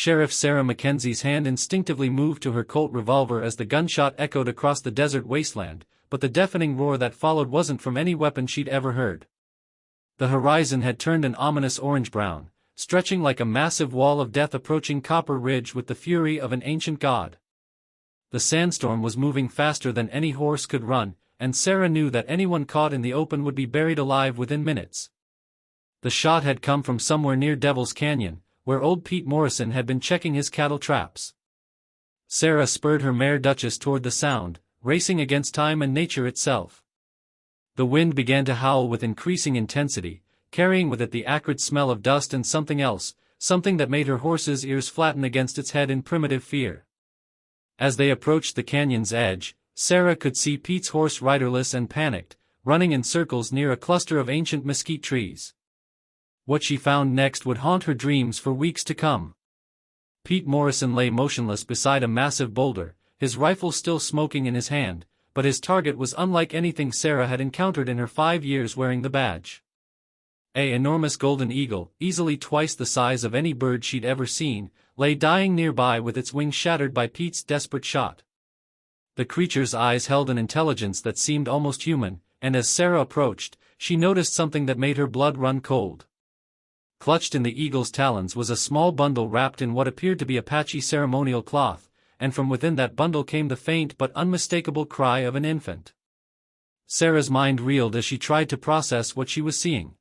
Sheriff Sarah Mackenzie's hand instinctively moved to her Colt revolver as the gunshot echoed across the desert wasteland, but the deafening roar that followed wasn't from any weapon she'd ever heard. The horizon had turned an ominous orange-brown, stretching like a massive wall of death approaching Copper Ridge with the fury of an ancient god. The sandstorm was moving faster than any horse could run, and Sarah knew that anyone caught in the open would be buried alive within minutes. The shot had come from somewhere near Devil's Canyon, where old Pete Morrison had been checking his cattle traps. Sarah spurred her mare Duchess toward the sound, racing against time and nature itself. The wind began to howl with increasing intensity, carrying with it the acrid smell of dust and something else, something that made her horse's ears flatten against its head in primitive fear. As they approached the canyon's edge, Sarah could see Pete's horse riderless and panicked, running in circles near a cluster of ancient mesquite trees. What she found next would haunt her dreams for weeks to come. Pete Morrison lay motionless beside a massive boulder, his rifle still smoking in his hand, but his target was unlike anything Sarah had encountered in her 5 years wearing the badge. An enormous golden eagle, easily twice the size of any bird she'd ever seen, lay dying nearby with its wings shattered by Pete's desperate shot. The creature's eyes held an intelligence that seemed almost human, and as Sarah approached, she noticed something that made her blood run cold. Clutched in the eagle's talons was a small bundle wrapped in what appeared to be Apache ceremonial cloth, and from within that bundle came the faint but unmistakable cry of an infant. Sarah's mind reeled as she tried to process what she was seeing.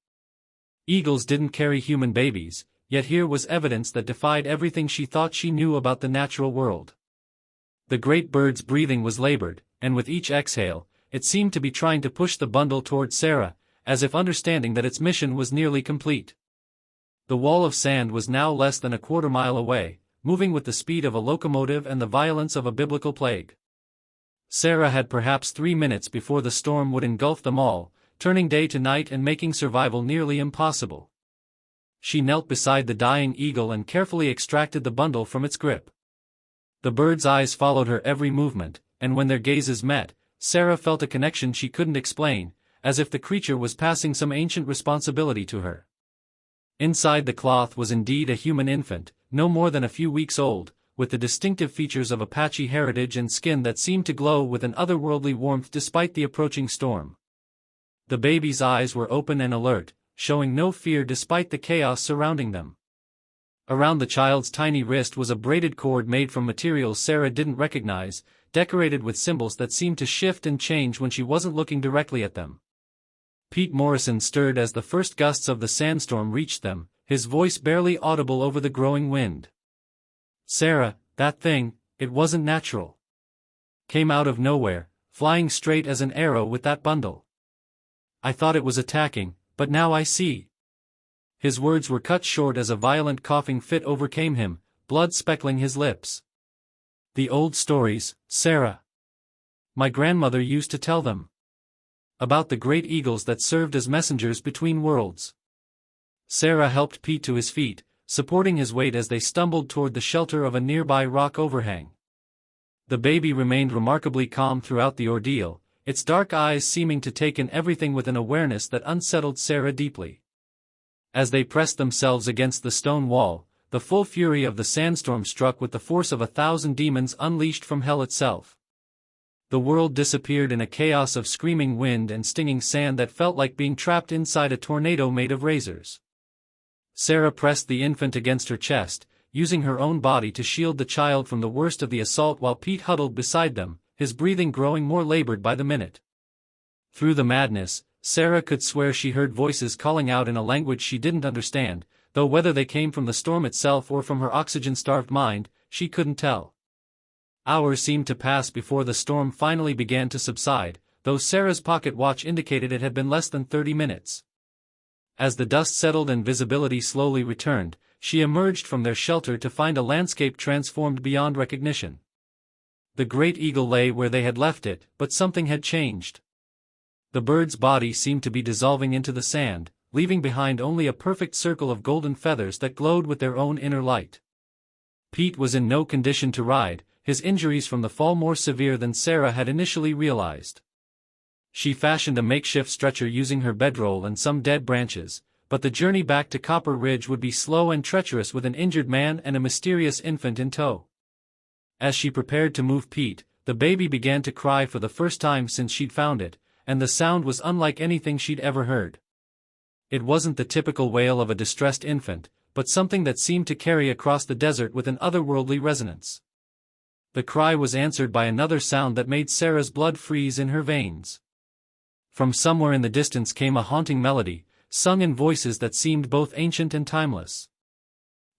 Eagles didn't carry human babies, yet here was evidence that defied everything she thought she knew about the natural world. The great bird's breathing was labored, and with each exhale, it seemed to be trying to push the bundle toward Sarah, as if understanding that its mission was nearly complete. The wall of sand was now less than a quarter-mile away, moving with the speed of a locomotive and the violence of a biblical plague. Sarah had perhaps 3 minutes before the storm would engulf them all, turning day to night and making survival nearly impossible. She knelt beside the dying eagle and carefully extracted the bundle from its grip. The bird's eyes followed her every movement, and when their gazes met, Sarah felt a connection she couldn't explain, as if the creature was passing some ancient responsibility to her. Inside the cloth was indeed a human infant, no more than a few weeks old, with the distinctive features of Apache heritage and skin that seemed to glow with an otherworldly warmth despite the approaching storm. The baby's eyes were open and alert, showing no fear despite the chaos surrounding them. Around the child's tiny wrist was a braided cord made from materials Sarah didn't recognize, decorated with symbols that seemed to shift and change when she wasn't looking directly at them. Pete Morrison stirred as the first gusts of the sandstorm reached them, his voice barely audible over the growing wind. "Sarah, that thing, it wasn't natural. Came out of nowhere, flying straight as an arrow with that bundle. I thought it was attacking, but now I see." His words were cut short as a violent coughing fit overcame him, blood speckling his lips. "The old stories, Sarah. My grandmother used to tell them. About the great eagles that served as messengers between worlds." Sarah helped Pete to his feet, supporting his weight as they stumbled toward the shelter of a nearby rock overhang. The baby remained remarkably calm throughout the ordeal, its dark eyes seeming to take in everything with an awareness that unsettled Sarah deeply. As they pressed themselves against the stone wall, the full fury of the sandstorm struck with the force of 1,000 demons unleashed from hell itself. The world disappeared in a chaos of screaming wind and stinging sand that felt like being trapped inside a tornado made of razors. Sarah pressed the infant against her chest, using her own body to shield the child from the worst of the assault while Pete huddled beside them, his breathing growing more labored by the minute. Through the madness, Sarah could swear she heard voices calling out in a language she didn't understand, though whether they came from the storm itself or from her oxygen-starved mind, she couldn't tell. Hours seemed to pass before the storm finally began to subside, though Sarah's pocket watch indicated it had been less than 30 minutes. As the dust settled and visibility slowly returned, she emerged from their shelter to find a landscape transformed beyond recognition. The great eagle lay where they had left it, but something had changed. The bird's body seemed to be dissolving into the sand, leaving behind only a perfect circle of golden feathers that glowed with their own inner light. Pete was in no condition to ride, his injuries from the fall more severe than Sarah had initially realized. She fashioned a makeshift stretcher using her bedroll and some dead branches, but the journey back to Copper Ridge would be slow and treacherous with an injured man and a mysterious infant in tow. As she prepared to move Pete, the baby began to cry for the first time since she'd found it, and the sound was unlike anything she'd ever heard. It wasn't the typical wail of a distressed infant, but something that seemed to carry across the desert with an otherworldly resonance. The cry was answered by another sound that made Sarah's blood freeze in her veins. From somewhere in the distance came a haunting melody, sung in voices that seemed both ancient and timeless.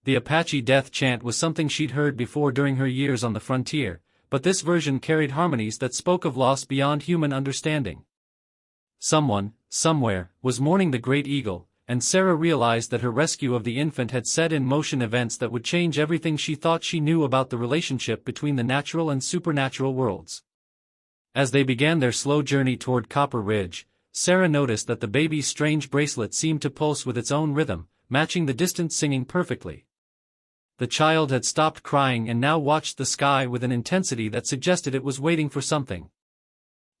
The Apache death chant was something she'd heard before during her years on the frontier, but this version carried harmonies that spoke of loss beyond human understanding. Someone, somewhere, was mourning the great eagle, and Sarah realized that her rescue of the infant had set in motion events that would change everything she thought she knew about the relationship between the natural and supernatural worlds. As they began their slow journey toward Copper Ridge, Sarah noticed that the baby's strange bracelet seemed to pulse with its own rhythm, matching the distant singing perfectly. The child had stopped crying and now watched the sky with an intensity that suggested it was waiting for something.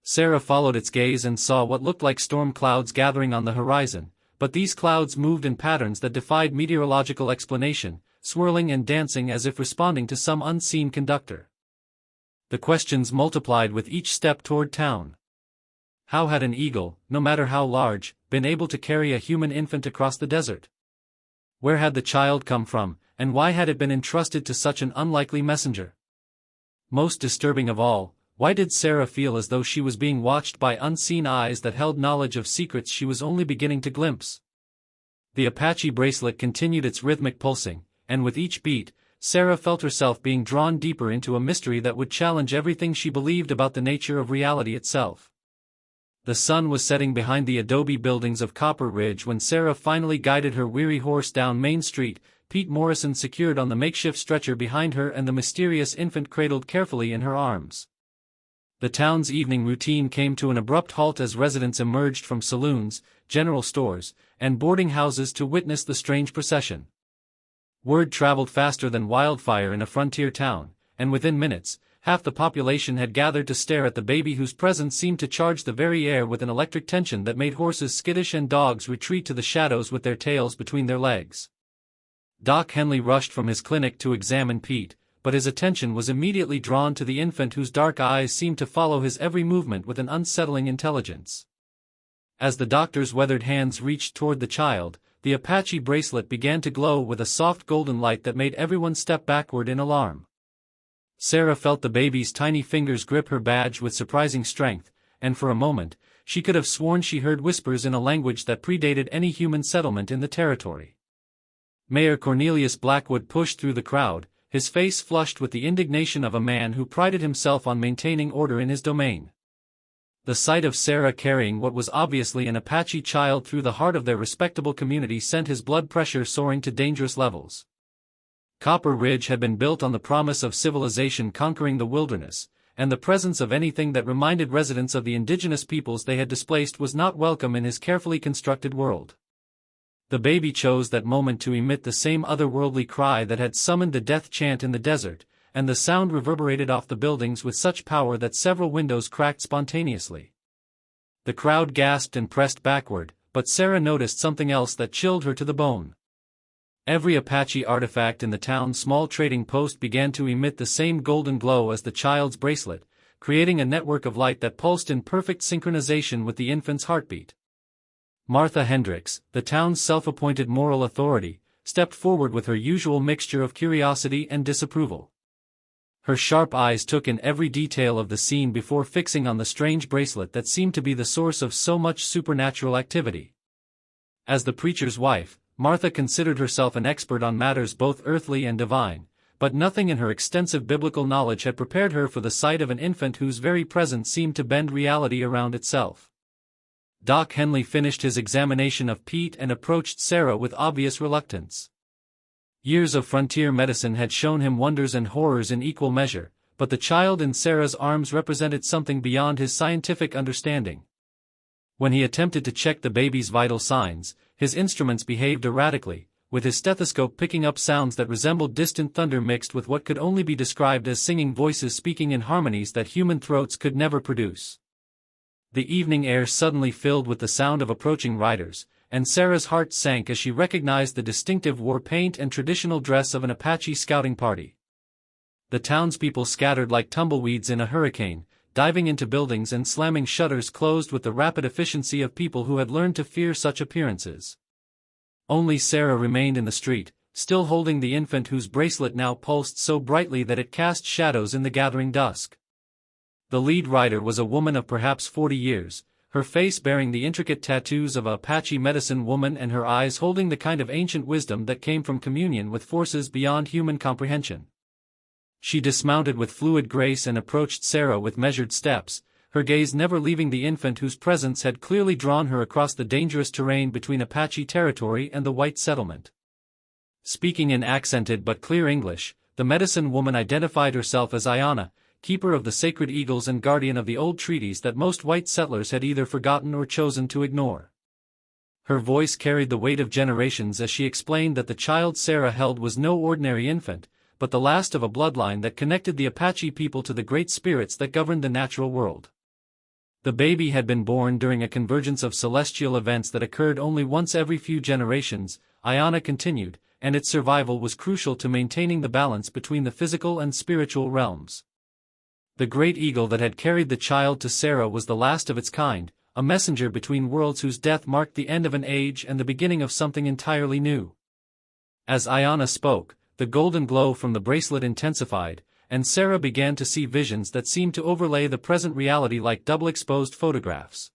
Sarah followed its gaze and saw what looked like storm clouds gathering on the horizon, but these clouds moved in patterns that defied meteorological explanation, swirling and dancing as if responding to some unseen conductor. The questions multiplied with each step toward town. How had an eagle, no matter how large, been able to carry a human infant across the desert? Where had the child come from, and why had it been entrusted to such an unlikely messenger? Most disturbing of all, why did Sarah feel as though she was being watched by unseen eyes that held knowledge of secrets she was only beginning to glimpse? The Apache bracelet continued its rhythmic pulsing, and with each beat, Sarah felt herself being drawn deeper into a mystery that would challenge everything she believed about the nature of reality itself. The sun was setting behind the adobe buildings of Copper Ridge when Sarah finally guided her weary horse down Main Street, Pete Morrison secured on the makeshift stretcher behind her and the mysterious infant cradled carefully in her arms. The town's evening routine came to an abrupt halt as residents emerged from saloons, general stores, and boarding houses to witness the strange procession. Word traveled faster than wildfire in a frontier town, and within minutes, half the population had gathered to stare at the baby whose presence seemed to charge the very air with an electric tension that made horses skittish and dogs retreat to the shadows with their tails between their legs. Doc Henley rushed from his clinic to examine Pete, but his attention was immediately drawn to the infant whose dark eyes seemed to follow his every movement with an unsettling intelligence. As the doctor's weathered hands reached toward the child, the Apache bracelet began to glow with a soft golden light that made everyone step backward in alarm. Sarah felt the baby's tiny fingers grip her badge with surprising strength, and for a moment, she could have sworn she heard whispers in a language that predated any human settlement in the territory. Mayor Cornelius Blackwood pushed through the crowd, his face flushed with the indignation of a man who prided himself on maintaining order in his domain. The sight of Sarah carrying what was obviously an Apache child through the heart of their respectable community sent his blood pressure soaring to dangerous levels. Copper Ridge had been built on the promise of civilization conquering the wilderness, and the presence of anything that reminded residents of the indigenous peoples they had displaced was not welcome in his carefully constructed world. The baby chose that moment to emit the same otherworldly cry that had summoned the death chant in the desert, and the sound reverberated off the buildings with such power that several windows cracked spontaneously. The crowd gasped and pressed backward, but Sarah noticed something else that chilled her to the bone. Every Apache artifact in the town's small trading post began to emit the same golden glow as the child's bracelet, creating a network of light that pulsed in perfect synchronization with the infant's heartbeat. Martha Hendricks, the town's self-appointed moral authority, stepped forward with her usual mixture of curiosity and disapproval. Her sharp eyes took in every detail of the scene before fixing on the strange bracelet that seemed to be the source of so much supernatural activity. As the preacher's wife, Martha considered herself an expert on matters both earthly and divine, but nothing in her extensive biblical knowledge had prepared her for the sight of an infant whose very presence seemed to bend reality around itself. Doc Henley finished his examination of Pete and approached Sarah with obvious reluctance. Years of frontier medicine had shown him wonders and horrors in equal measure, but the child in Sarah's arms represented something beyond his scientific understanding. When he attempted to check the baby's vital signs, his instruments behaved erratically, with his stethoscope picking up sounds that resembled distant thunder mixed with what could only be described as singing voices speaking in harmonies that human throats could never produce. The evening air suddenly filled with the sound of approaching riders, and Sarah's heart sank as she recognized the distinctive war paint and traditional dress of an Apache scouting party. The townspeople scattered like tumbleweeds in a hurricane, diving into buildings and slamming shutters closed with the rapid efficiency of people who had learned to fear such appearances. Only Sarah remained in the street, still holding the infant whose bracelet now pulsed so brightly that it cast shadows in the gathering dusk. The lead rider was a woman of perhaps 40 years, her face bearing the intricate tattoos of a Apache medicine woman and her eyes holding the kind of ancient wisdom that came from communion with forces beyond human comprehension. She dismounted with fluid grace and approached Sarah with measured steps, her gaze never leaving the infant whose presence had clearly drawn her across the dangerous terrain between Apache territory and the white settlement. Speaking in accented but clear English, the medicine woman identified herself as Ayana, keeper of the sacred eagles and guardian of the old treaties that most white settlers had either forgotten or chosen to ignore. Her voice carried the weight of generations as she explained that the child Sarah held was no ordinary infant, but the last of a bloodline that connected the Apache people to the great spirits that governed the natural world. The baby had been born during a convergence of celestial events that occurred only once every few generations, Ayana continued, and its survival was crucial to maintaining the balance between the physical and spiritual realms. The great eagle that had carried the child to Sarah was the last of its kind, a messenger between worlds whose death marked the end of an age and the beginning of something entirely new. As Ayana spoke, the golden glow from the bracelet intensified, and Sarah began to see visions that seemed to overlay the present reality like double-exposed photographs.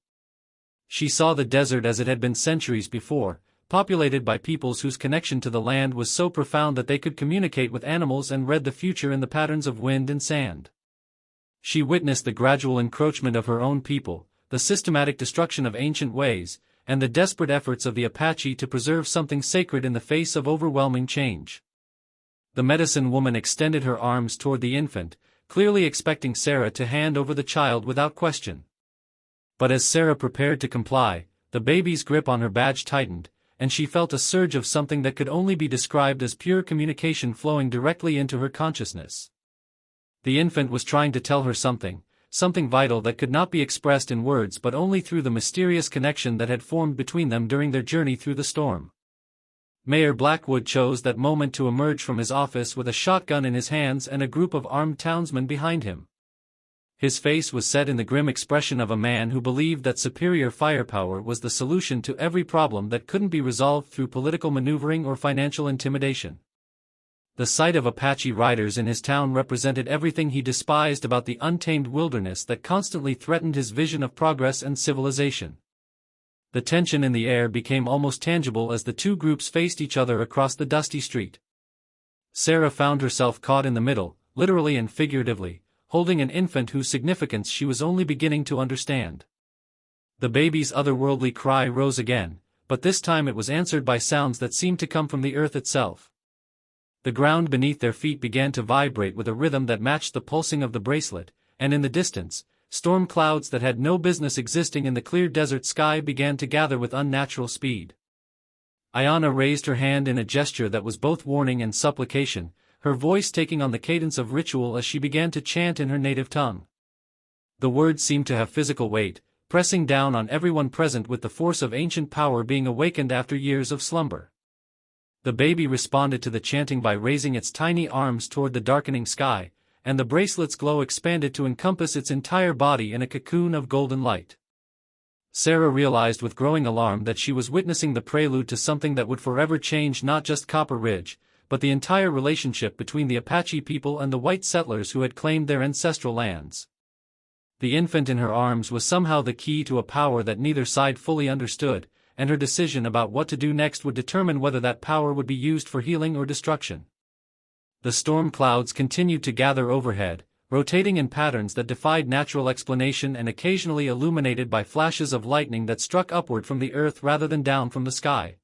She saw the desert as it had been centuries before, populated by peoples whose connection to the land was so profound that they could communicate with animals and read the future in the patterns of wind and sand. She witnessed the gradual encroachment of her own people, the systematic destruction of ancient ways, and the desperate efforts of the Apache to preserve something sacred in the face of overwhelming change. The medicine woman extended her arms toward the infant, clearly expecting Sarah to hand over the child without question. But as Sarah prepared to comply, the baby's grip on her badge tightened, and she felt a surge of something that could only be described as pure communication flowing directly into her consciousness. The infant was trying to tell her something vital that could not be expressed in words but only through the mysterious connection that had formed between them during their journey through the storm. Mayor Blackwood chose that moment to emerge from his office with a shotgun in his hands and a group of armed townsmen behind him. His face was set in the grim expression of a man who believed that superior firepower was the solution to every problem that couldn't be resolved through political maneuvering or financial intimidation. The sight of Apache riders in his town represented everything he despised about the untamed wilderness that constantly threatened his vision of progress and civilization. The tension in the air became almost tangible as the two groups faced each other across the dusty street. Sarah found herself caught in the middle, literally and figuratively, holding an infant whose significance she was only beginning to understand. The baby's otherworldly cry rose again, but this time it was answered by sounds that seemed to come from the earth itself. The ground beneath their feet began to vibrate with a rhythm that matched the pulsing of the bracelet, and in the distance, storm clouds that had no business existing in the clear desert sky began to gather with unnatural speed. Ayana raised her hand in a gesture that was both warning and supplication, her voice taking on the cadence of ritual as she began to chant in her native tongue. The words seemed to have physical weight, pressing down on everyone present with the force of ancient power being awakened after years of slumber. The baby responded to the chanting by raising its tiny arms toward the darkening sky, and the bracelet's glow expanded to encompass its entire body in a cocoon of golden light. Sarah realized with growing alarm that she was witnessing the prelude to something that would forever change not just Copper Ridge, but the entire relationship between the Apache people and the white settlers who had claimed their ancestral lands. The infant in her arms was somehow the key to a power that neither side fully understood, and her decision about what to do next would determine whether that power would be used for healing or destruction. The storm clouds continued to gather overhead, rotating in patterns that defied natural explanation and occasionally illuminated by flashes of lightning that struck upward from the earth rather than down from the sky.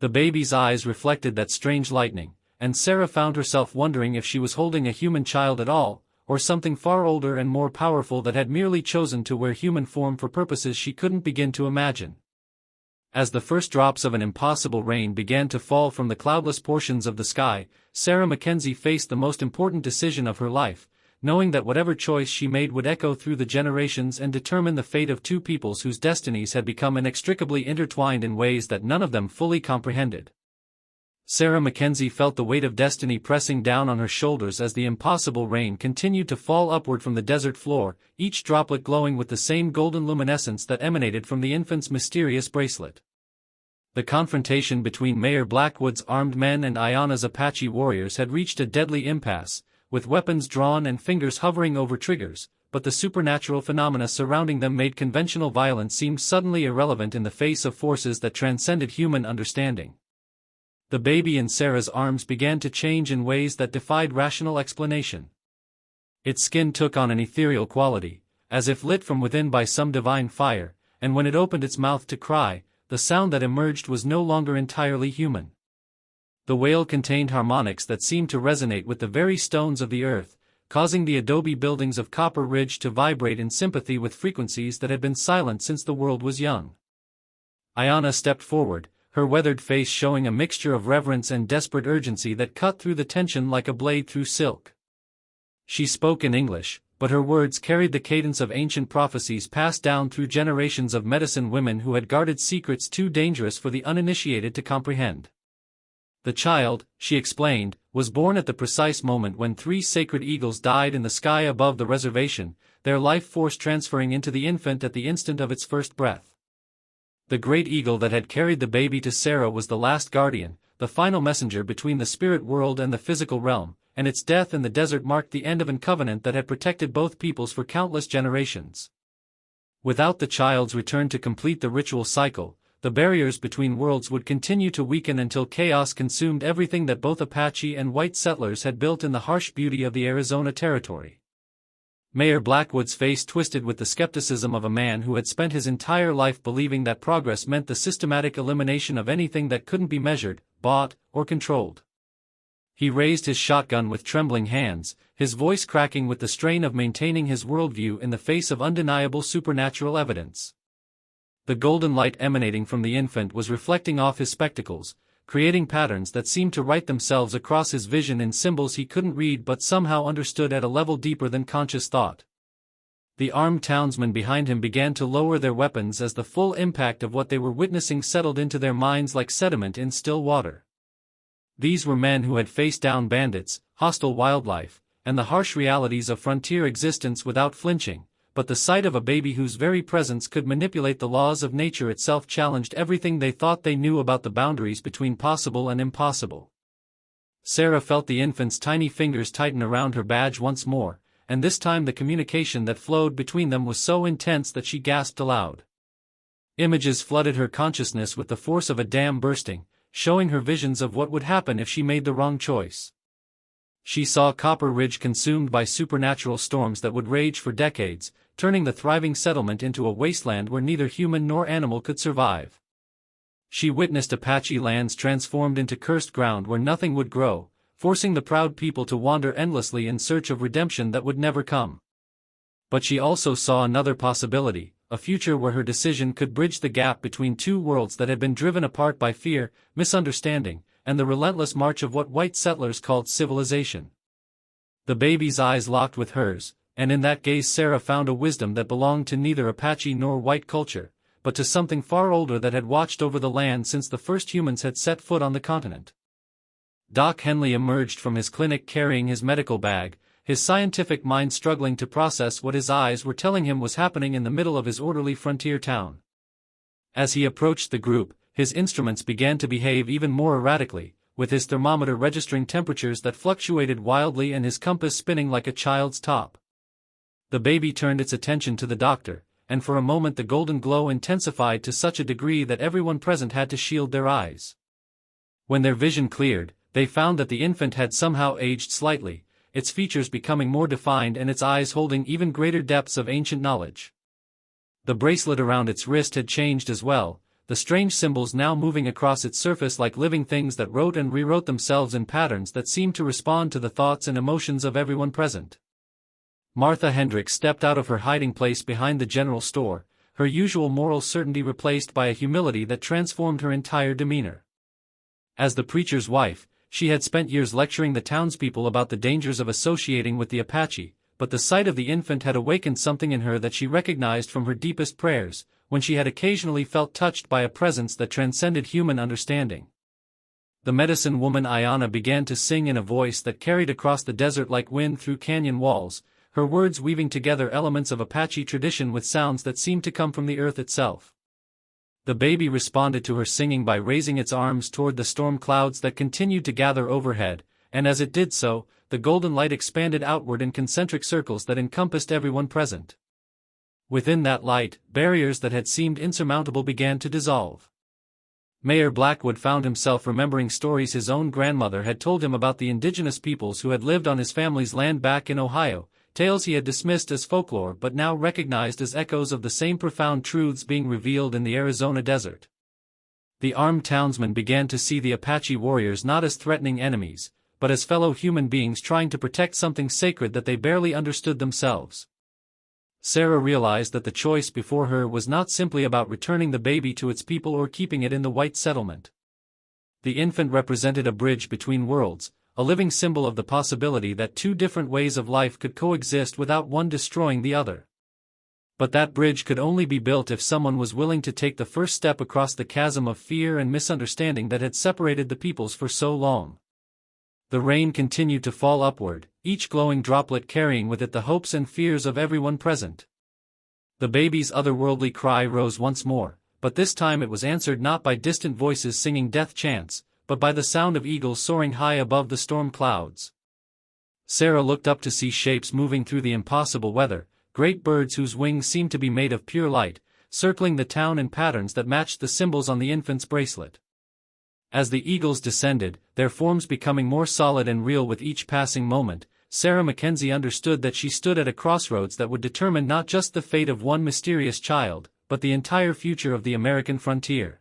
The baby's eyes reflected that strange lightning, and Sarah found herself wondering if she was holding a human child at all, or something far older and more powerful that had merely chosen to wear human form for purposes she couldn't begin to imagine. As the first drops of an impossible rain began to fall from the cloudless portions of the sky, Sarah Mackenzie faced the most important decision of her life, knowing that whatever choice she made would echo through the generations and determine the fate of two peoples whose destinies had become inextricably intertwined in ways that none of them fully comprehended. Sarah Mackenzie felt the weight of destiny pressing down on her shoulders as the impossible rain continued to fall upward from the desert floor, each droplet glowing with the same golden luminescence that emanated from the infant's mysterious bracelet. The confrontation between Mayor Blackwood's armed men and Ayana's Apache warriors had reached a deadly impasse, with weapons drawn and fingers hovering over triggers, but the supernatural phenomena surrounding them made conventional violence seem suddenly irrelevant in the face of forces that transcended human understanding. The baby in Sarah's arms began to change in ways that defied rational explanation. Its skin took on an ethereal quality, as if lit from within by some divine fire, and when it opened its mouth to cry, the sound that emerged was no longer entirely human. The wail contained harmonics that seemed to resonate with the very stones of the earth, causing the adobe buildings of Copper Ridge to vibrate in sympathy with frequencies that had been silent since the world was young. Ayana stepped forward, her weathered face showing a mixture of reverence and desperate urgency that cut through the tension like a blade through silk. She spoke in English, but her words carried the cadence of ancient prophecies passed down through generations of medicine women who had guarded secrets too dangerous for the uninitiated to comprehend. The child, she explained, was born at the precise moment when 3 sacred eagles died in the sky above the reservation, their life force transferring into the infant at the instant of its first breath. The great eagle that had carried the baby to Sarah was the last guardian, the final messenger between the spirit world and the physical realm, and its death in the desert marked the end of a covenant that had protected both peoples for countless generations. Without the child's return to complete the ritual cycle, the barriers between worlds would continue to weaken until chaos consumed everything that both Apache and white settlers had built in the harsh beauty of the Arizona territory. Mayor Blackwood's face twisted with the skepticism of a man who had spent his entire life believing that progress meant the systematic elimination of anything that couldn't be measured, bought, or controlled. He raised his shotgun with trembling hands, his voice cracking with the strain of maintaining his worldview in the face of undeniable supernatural evidence. The golden light emanating from the infant was reflecting off his spectacles, creating patterns that seemed to write themselves across his vision in symbols he couldn't read but somehow understood at a level deeper than conscious thought. The armed townsmen behind him began to lower their weapons as the full impact of what they were witnessing settled into their minds like sediment in still water. These were men who had faced down bandits, hostile wildlife, and the harsh realities of frontier existence without flinching. But the sight of a baby whose very presence could manipulate the laws of nature itself challenged everything they thought they knew about the boundaries between possible and impossible. Sarah felt the infant's tiny fingers tighten around her badge once more, and this time the communication that flowed between them was so intense that she gasped aloud. Images flooded her consciousness with the force of a dam bursting, showing her visions of what would happen if she made the wrong choice. She saw Copper Ridge consumed by supernatural storms that would rage for decades, turning the thriving settlement into a wasteland where neither human nor animal could survive. She witnessed Apache lands transformed into cursed ground where nothing would grow, forcing the proud people to wander endlessly in search of redemption that would never come. But she also saw another possibility, a future where her decision could bridge the gap between two worlds that had been driven apart by fear, misunderstanding, and the relentless march of what white settlers called civilization. The baby's eyes locked with hers, and in that gaze Sarah found a wisdom that belonged to neither Apache nor white culture, but to something far older that had watched over the land since the first humans had set foot on the continent. Doc Henley emerged from his clinic carrying his medical bag, his scientific mind struggling to process what his eyes were telling him was happening in the middle of his orderly frontier town. As he approached the group, his instruments began to behave even more erratically, with his thermometer registering temperatures that fluctuated wildly and his compass spinning like a child's top. The baby turned its attention to the doctor, and for a moment the golden glow intensified to such a degree that everyone present had to shield their eyes. When their vision cleared, they found that the infant had somehow aged slightly, its features becoming more defined and its eyes holding even greater depths of ancient knowledge. The bracelet around its wrist had changed as well, the strange symbols now moving across its surface like living things that wrote and rewrote themselves in patterns that seemed to respond to the thoughts and emotions of everyone present. Martha Hendricks stepped out of her hiding place behind the general store, her usual moral certainty replaced by a humility that transformed her entire demeanor. As the preacher's wife, she had spent years lecturing the townspeople about the dangers of associating with the Apache, but the sight of the infant had awakened something in her that she recognized from her deepest prayers, when she had occasionally felt touched by a presence that transcended human understanding. The medicine woman Ayana began to sing in a voice that carried across the desert like wind through canyon walls, her words weaving together elements of Apache tradition with sounds that seemed to come from the earth itself. The baby responded to her singing by raising its arms toward the storm clouds that continued to gather overhead, and as it did so, the golden light expanded outward in concentric circles that encompassed everyone present. Within that light, barriers that had seemed insurmountable began to dissolve. Mayor Blackwood found himself remembering stories his own grandmother had told him about the indigenous peoples who had lived on his family's land back in Ohio, tales he had dismissed as folklore but now recognized as echoes of the same profound truths being revealed in the Arizona desert. The armed townsmen began to see the Apache warriors not as threatening enemies, but as fellow human beings trying to protect something sacred that they barely understood themselves. Sarah realized that the choice before her was not simply about returning the baby to its people or keeping it in the white settlement. The infant represented a bridge between worlds, a living symbol of the possibility that two different ways of life could coexist without one destroying the other. But that bridge could only be built if someone was willing to take the first step across the chasm of fear and misunderstanding that had separated the peoples for so long. The rain continued to fall upward, each glowing droplet carrying with it the hopes and fears of everyone present. The baby's otherworldly cry rose once more, but this time it was answered not by distant voices singing death chants, but by the sound of eagles soaring high above the storm clouds. Sarah looked up to see shapes moving through the impossible weather, great birds whose wings seemed to be made of pure light, circling the town in patterns that matched the symbols on the infant's bracelet. As the eagles descended, their forms becoming more solid and real with each passing moment, Sarah Mackenzie understood that she stood at a crossroads that would determine not just the fate of one mysterious child, but the entire future of the American frontier.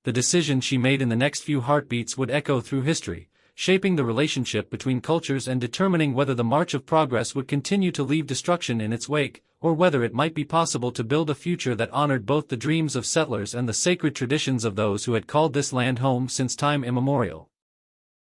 The decision she made in the next few heartbeats would echo through history, shaping the relationship between cultures and determining whether the march of progress would continue to leave destruction in its wake, or whether it might be possible to build a future that honored both the dreams of settlers and the sacred traditions of those who had called this land home since time immemorial.